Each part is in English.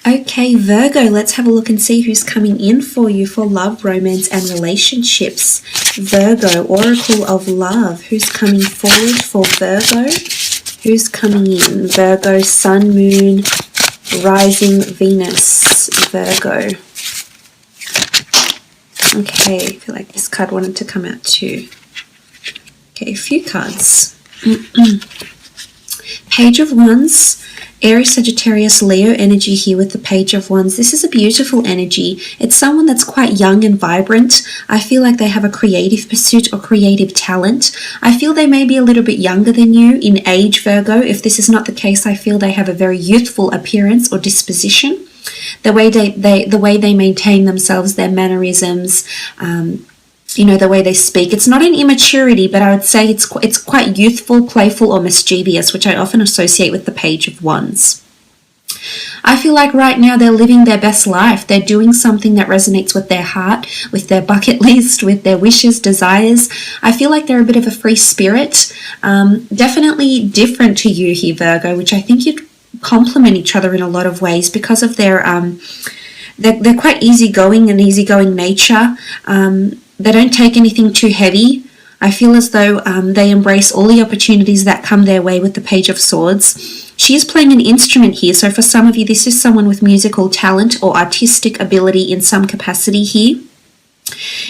Okay, Virgo, let's have a look and see who's coming in for you for love, romance, and relationships. Virgo, Oracle of Love. Who's coming forward for Virgo? Who's coming in? Virgo, Sun, Moon, Rising, Venus, Virgo. Okay, I feel like this card wanted to come out too. Okay, a few cards. Page of Wands. Aries, Sagittarius, Leo energy here with the Page of Wands. This is a beautiful energy. It's someone that's quite young and vibrant. I feel like they have a creative pursuit or creative talent. I feel they may be a little bit younger than you in age, Virgo. If this is not the case, I feel they have a very youthful appearance or disposition. The way they maintain themselves, their mannerisms, you know, the way they speak. It's not an immaturity, but I would say it's quite youthful, playful, or mischievous, which I often associate with the Page of Wands. I feel like right now they're living their best life. They're doing something that resonates with their heart, with their bucket list, with their wishes, desires. I feel like they're a bit of a free spirit. Definitely different to you here, Virgo, which I think you'd complement each other in a lot of ways because of their they're quite easygoing and easygoing nature. They don't take anything too heavy. I feel as though they embrace all the opportunities that come their way with the Page of Swords. She is playing an instrument here, so for some of you, this is someone with musical talent or artistic ability in some capacity here.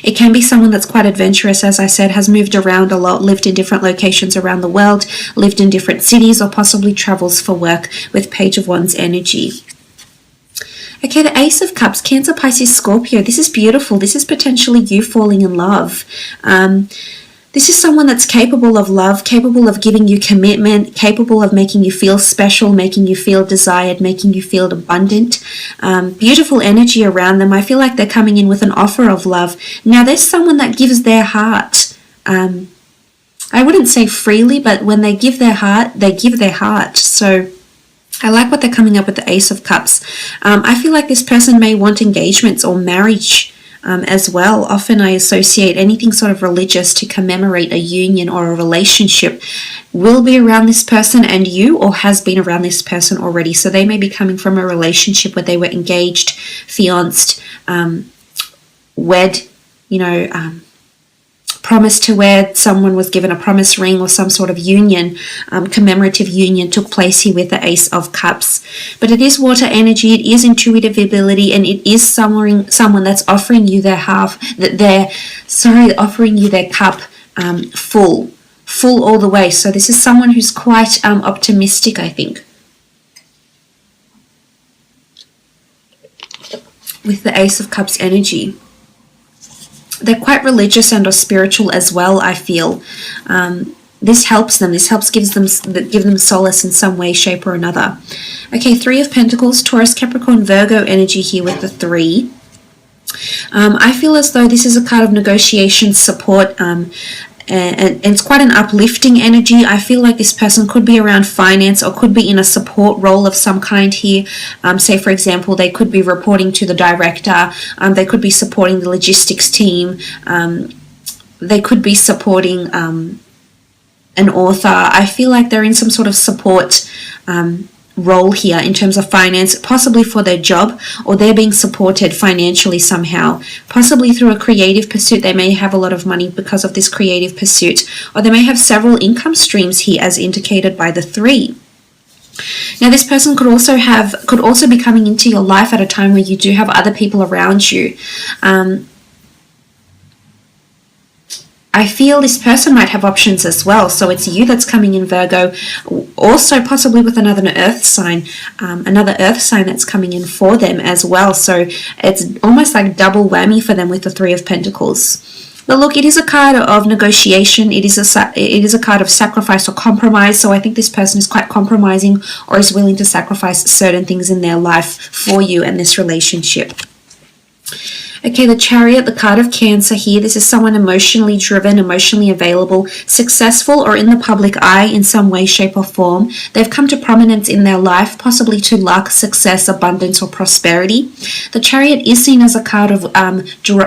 It can be someone that's quite adventurous, as I said, has moved around a lot, lived in different locations around the world, lived in different cities, or possibly travels for work with Page of Wands energy. Okay, the Ace of Cups, Cancer, Pisces, Scorpio. This is beautiful. This is potentially you falling in love. This is someone that's capable of love, capable of giving you commitment, capable of making you feel special, making you feel desired, making you feel abundant. Beautiful energy around them. I feel like they're coming in with an offer of love. Now, there's someone that gives their heart. I wouldn't say freely, but when they give their heart, they give their heart. So I like what they're coming up with the Ace of Cups. I feel like this person may want engagements or marriage as well. Often I associate anything sort of religious to commemorate a union or a relationship will be around this person and you, or has been around this person already. So they may be coming from a relationship where they were engaged, fianced, wed, you know, promised to wed, someone was given a promise ring or some sort of union, commemorative union took place here with the Ace of Cups. But it is water energy, it is intuitive ability, and it is someone that's offering you their offering you their cup full all the way. So this is someone who's quite optimistic, I think, with the Ace of Cups energy. They're quite religious and or spiritual as well, I feel. This helps them. This helps give them solace in some way, shape, or another. Okay, Three of Pentacles, Taurus, Capricorn, Virgo energy here with the 3. I feel as though this is a card of negotiation, support, and it's quite an uplifting energy. I feel like this person could be around finance or could be in a support role of some kind here. Say, for example, they could be reporting to the director. They could be supporting the logistics team. They could be supporting an author. I feel like they're in some sort of support role here in terms of finance, possibly for their job, or they're being supported financially somehow, possibly through a creative pursuit. They may have a lot of money because of this creative pursuit, or they may have several income streams here as indicated by the 3. Now, this person could also be coming into your life at a time where you do have other people around you. I feel this person might have options as well. So it's you that's coming in, Virgo, also possibly with another earth sign that's coming in for them as well. So it's almost like double whammy for them with the 3 of Pentacles. But look, it is a card of negotiation. It is a card of sacrifice or compromise. So I think this person is quite compromising or is willing to sacrifice certain things in their life for you and this relationship. Okay, the Chariot, the card of Cancer here. This is someone emotionally driven, emotionally available, successful or in the public eye in some way, shape or form. They've come to prominence in their life, possibly to luck, success, abundance or prosperity. The Chariot is seen as a card of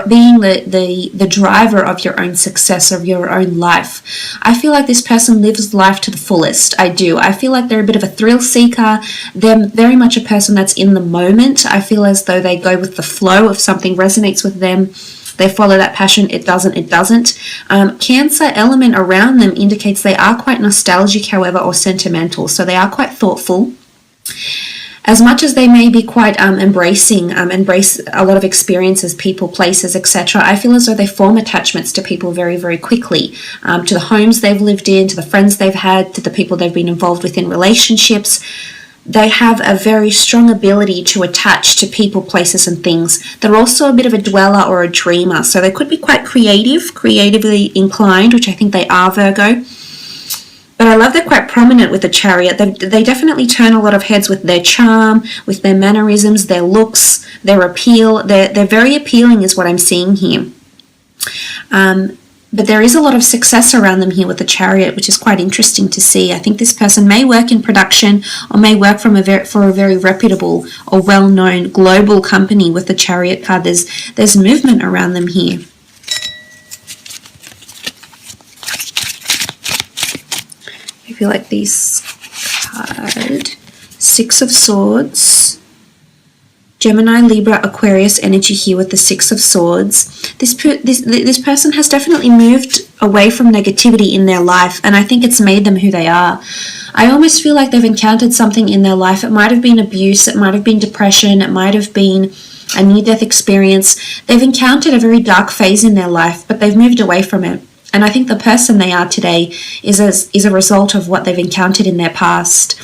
being the driver of your own success, of your own life. I feel like this person lives life to the fullest. I do. I feel like they're a bit of a thrill seeker. They're very much a person that's in the moment. I feel as though they go with the flow. If something resonates with them, they follow that passion. It doesn't. Cancer element around them indicates they are quite nostalgic, however, or sentimental. So they are quite thoughtful. As much as they may be quite embrace a lot of experiences, people, places, etc., I feel as though they form attachments to people very, very quickly, to the homes they've lived in, to the friends they've had, to the people they've been involved with in relationships. They have a very strong ability to attach to people, places, and things. They're also a bit of a dweller or a dreamer, so they could be quite creatively inclined, which I think they are, Virgo. But I love they're quite prominent with the Chariot. They definitely turn a lot of heads with their charm, with their mannerisms, their looks, their appeal. They're very appealing is what I'm seeing here. But there is a lot of success around them here with the Chariot, which is quite interesting to see. I think this person may work in production or may work for a very reputable or well-known global company with the Chariot card. There's movement around them here. I feel like this card, Six of Swords, Gemini, Libra, Aquarius energy here with the Six of Swords. This person has definitely moved away from negativity in their life, and I think it's made them who they are. I almost feel like they've encountered something in their life. It might have been abuse, it might have been depression, it might have been a near-death experience. They've encountered a very dark phase in their life, but they've moved away from it. And I think the person they are today is a result of what they've encountered in their past.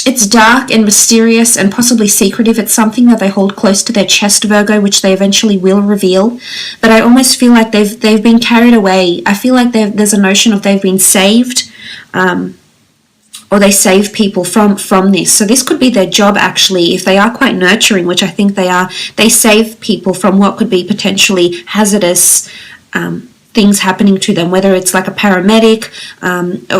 It's dark and mysterious and possibly secretive. It's something that they hold close to their chest, Virgo, which they eventually will reveal. But I almost feel like they've been carried away. I feel like there's a notion of they've been saved, or they save people from this. So this could be their job, actually, if they are quite nurturing, which I think they are. They save people from what could be potentially hazardous things happening to them, whether it's like a paramedic,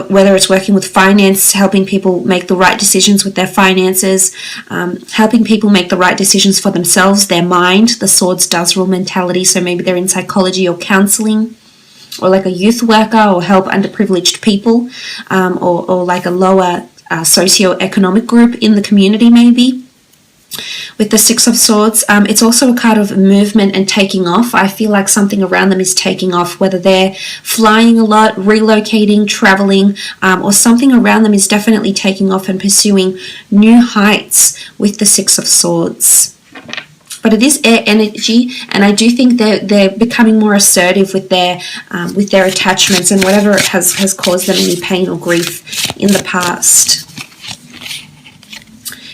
whether it's working with finance, helping people make the right decisions with their finances, helping people make the right decisions for themselves, their mind. The Swords does rule mentality, so maybe they're in psychology or counseling, or like a youth worker, or help underprivileged people, or like a lower socio-economic group in the community maybe. With the Six of Swords, it's also a card of movement and taking off. I feel like something around them is taking off, whether they're flying a lot, relocating, traveling, or something around them is definitely taking off and pursuing new heights with the Six of Swords. But it is air energy, and I do think they're becoming more assertive with their attachments and whatever has caused them any pain or grief in the past.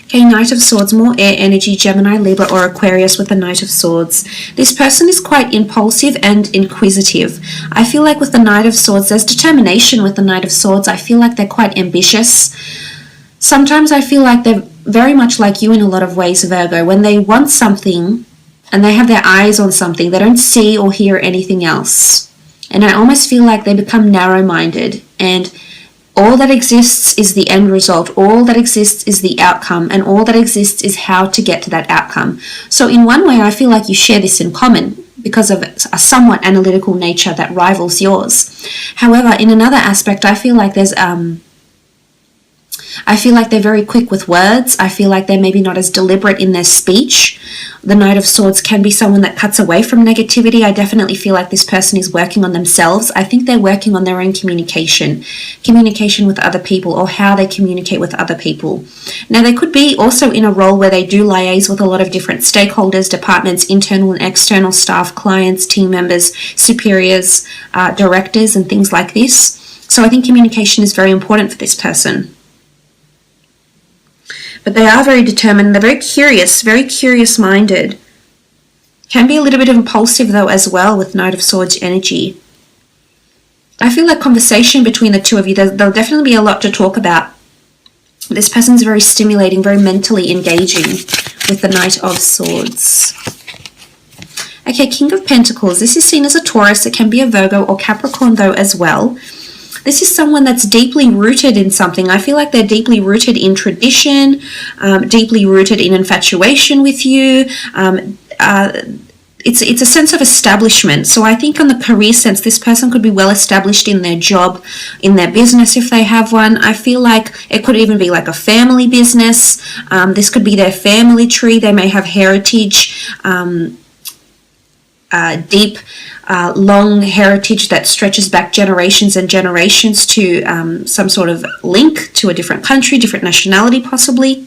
Okay, Knight of Swords, more air energy, Gemini, Libra, or Aquarius with the Knight of Swords. This person is quite impulsive and inquisitive. I feel like with the Knight of Swords, there's determination with the Knight of Swords. I feel like they're quite ambitious. Sometimes I feel like they're very much like you in a lot of ways, Virgo. When they want something and they have their eyes on something, they don't see or hear anything else. And I almost feel like they become narrow-minded, and all that exists is the end result. All that exists is the outcome, and all that exists is how to get to that outcome. So in one way, I feel like you share this in common because of a somewhat analytical nature that rivals yours. However, in another aspect, I feel like they're very quick with words. I feel like they're maybe not as deliberate in their speech. The Knight of Swords can be someone that cuts away from negativity. I definitely feel like this person is working on themselves. I think they're working on their own communication with other people, or how they communicate with other people. Now, they could be also in a role where they do liaise with a lot of different stakeholders, departments, internal and external staff, clients, team members, superiors, directors, and things like this. So I think communication is very important for this person. But they are very determined. They're very curious-minded. Can be a little bit impulsive, though, as well, with Knight of Swords energy. I feel like conversation between the two of you, there'll definitely be a lot to talk about. This person's very stimulating, very mentally engaging with the Knight of Swords. Okay, King of Pentacles. This is seen as a Taurus. It can be a Virgo or Capricorn though as well. This is someone that's deeply rooted in something. I feel like they're deeply rooted in tradition, deeply rooted in infatuation with you. It's a sense of establishment. So I think on the career sense, this person could be well established in their job, in their business if they have one. I feel like it could even be like a family business. This could be their family tree. They may have heritage, deep, long heritage that stretches back generations and generations to some sort of link to a different country, different nationality possibly.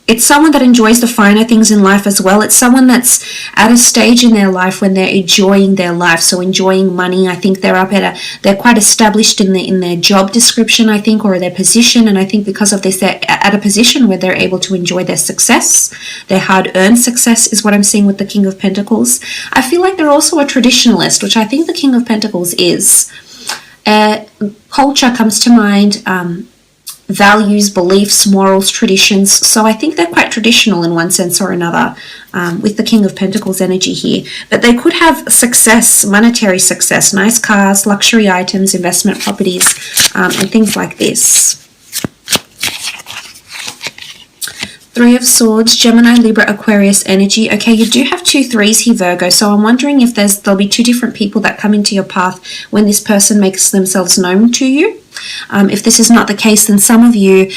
It's someone that enjoys the finer things in life as well. It's someone that's at a stage in their life when they're enjoying their life, so enjoying money. I think they're quite established in their job description, I think, or their position, and I think because of this, they're at a position where they're able to enjoy their success. Their hard-earned success is what I'm seeing with the King of Pentacles. I feel like they're also a traditionalist, which I think the King of Pentacles is. Culture comes to mind, values, beliefs, morals, traditions. So I think they're quite traditional in one sense or another with the King of Pentacles energy here. But they could have success, monetary success, nice cars, luxury items, investment properties, and things like this. Three of Swords, Gemini, Libra, Aquarius energy. Okay, you do have 2 3s here, Virgo. So I'm wondering if there'll be 2 different people that come into your path when this person makes themselves known to you. If this is not the case, then some of you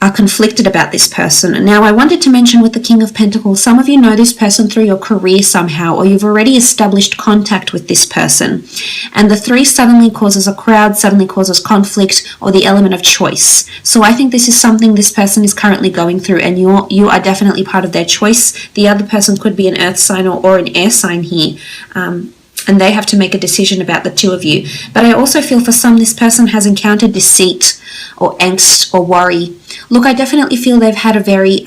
are conflicted about this person. Now, I wanted to mention with the King of Pentacles, some of you know this person through your career somehow, or you've already established contact with this person. And the 3 suddenly causes a crowd, suddenly causes conflict, or the element of choice. So I think this is something this person is currently going through, and you are definitely part of their choice. The other person could be an earth sign or an air sign here. And they have to make a decision about the 2 of you. But I also feel for some, this person has encountered deceit or angst or worry. Look, I definitely feel they've had a very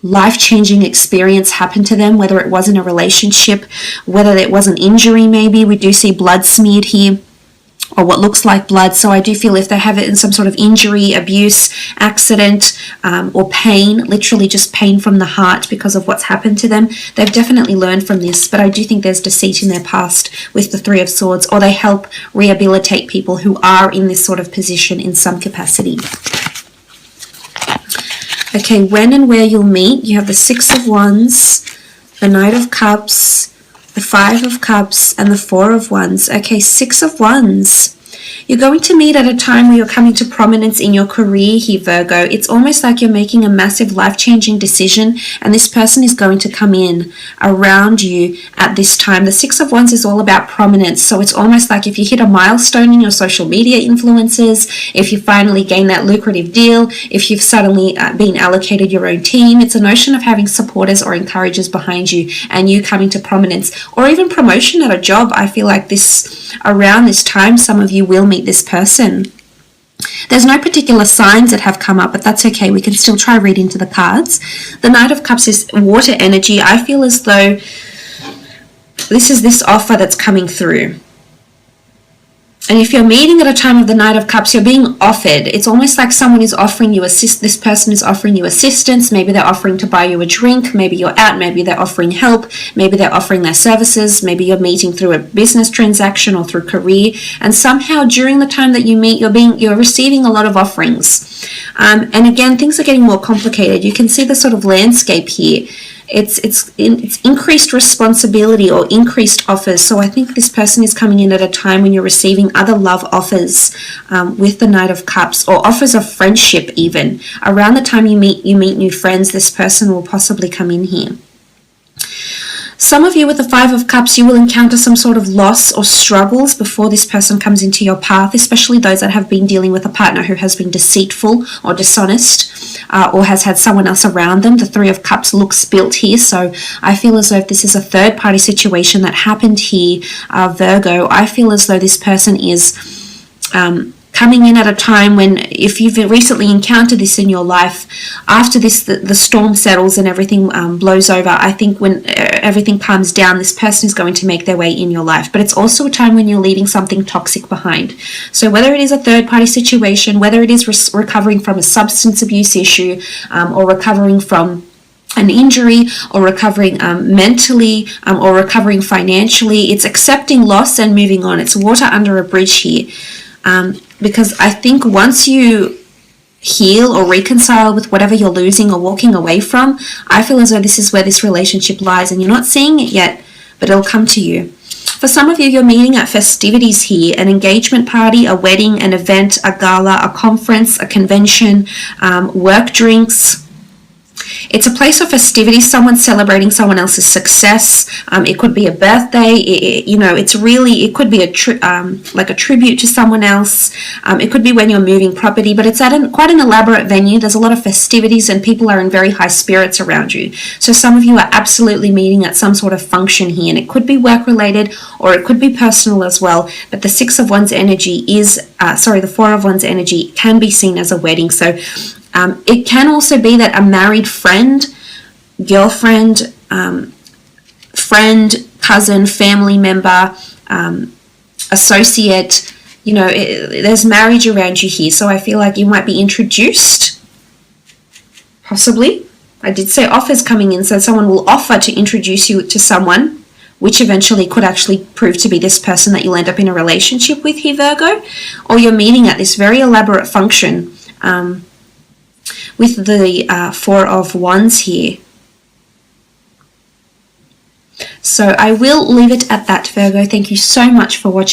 life-changing experience happen to them, whether it was in a relationship, whether it was an injury maybe. We do see blood smeared here, or what looks like blood. So I do feel if they have it in some sort of injury, abuse, accident, or pain, literally just pain from the heart because of what's happened to them, they've definitely learned from this. But I do think there's deceit in their past with the 3 of Swords, or they help rehabilitate people who are in this sort of position in some capacity. Okay, when and where you'll meet, you have the 6 of Wands, the Knight of Cups, the 5 of Cups, and the 4 of Wands. Okay, 6 of Wands. You're going to meet at a time where you're coming to prominence in your career here, Virgo. It's almost like you're making a massive life-changing decision, and this person is going to come in around you at this time. The 6 of Wands is all about prominence, so it's almost like if you hit a milestone in your social media influences, if you finally gain that lucrative deal, if you've suddenly been allocated your own team, it's a notion of having supporters or encouragers behind you and you coming to prominence, or even promotion at a job. I feel like around this time, some of you will meet this person. There's no particular signs that have come up, but that's okay. We can still try read into the cards. The Knight of Cups is water energy. I feel as though this is this offer that's coming through. And if you're meeting at a time of the Knight of Cups, you're being offered. It's almost like someone is offering you this person is offering you assistance. Maybe they're offering to buy you a drink. Maybe you're out. Maybe they're offering help. Maybe they're offering their services. Maybe you're meeting through a business transaction or through career. And somehow during the time that you meet, you're receiving a lot of offerings. And again, things are getting more complicated. You can see the sort of landscape here. It's increased responsibility or increased offers. So I think this person is coming in at a time when you're receiving other love offers with the Knight of Cups, or offers of friendship even. Around the time you meet new friends, this person will possibly come in here. Some of you with the 5 of Cups, you will encounter some sort of loss or struggles before this person comes into your path, especially those that have been dealing with a partner who has been deceitful or dishonest, or has had someone else around them. The 3 of Cups looks built here, so I feel as though if this is a third-party situation that happened here, Virgo, I feel as though this person is coming in at a time when, if you've recently encountered this in your life, after this, the storm settles and everything blows over, I think when everything calms down, this person is going to make their way in your life. But it's also a time when you're leaving something toxic behind. So whether it is a third-party situation, whether it is recovering from a substance abuse issue, or recovering from an injury, or recovering mentally, or recovering financially, it's accepting loss and moving on. It's water under a bridge here, because I think once you heal or reconcile with whatever you're losing or walking away from, I feel as though this is where this relationship lies, and you're not seeing it yet, but it'll come to you. For some of you, you're meeting at festivities here, an engagement party, a wedding, an event, a gala, a conference, a convention, work drinks. It's a place of festivity, someone celebrating someone else's success. It could be a birthday. It could be like a tribute to someone else. It could be when you're moving property, but it's at quite an elaborate venue. There's a lot of festivities and people are in very high spirits around you. So some of you are absolutely meeting at some sort of function here, and it could be work related or it could be personal as well. But the the 4 of Wands energy can be seen as a wedding. So it can also be that a married friend, girlfriend, friend, cousin, family member, associate, there's marriage around you here. So I feel like you might be introduced, possibly. I did say offers coming in, so someone will offer to introduce you to someone, which eventually could actually prove to be this person that you'll end up in a relationship with here, Virgo. Or you're meeting at this very elaborate function, with the 4 of Wands here. So I will leave it at that, Virgo. Thank you so much for watching.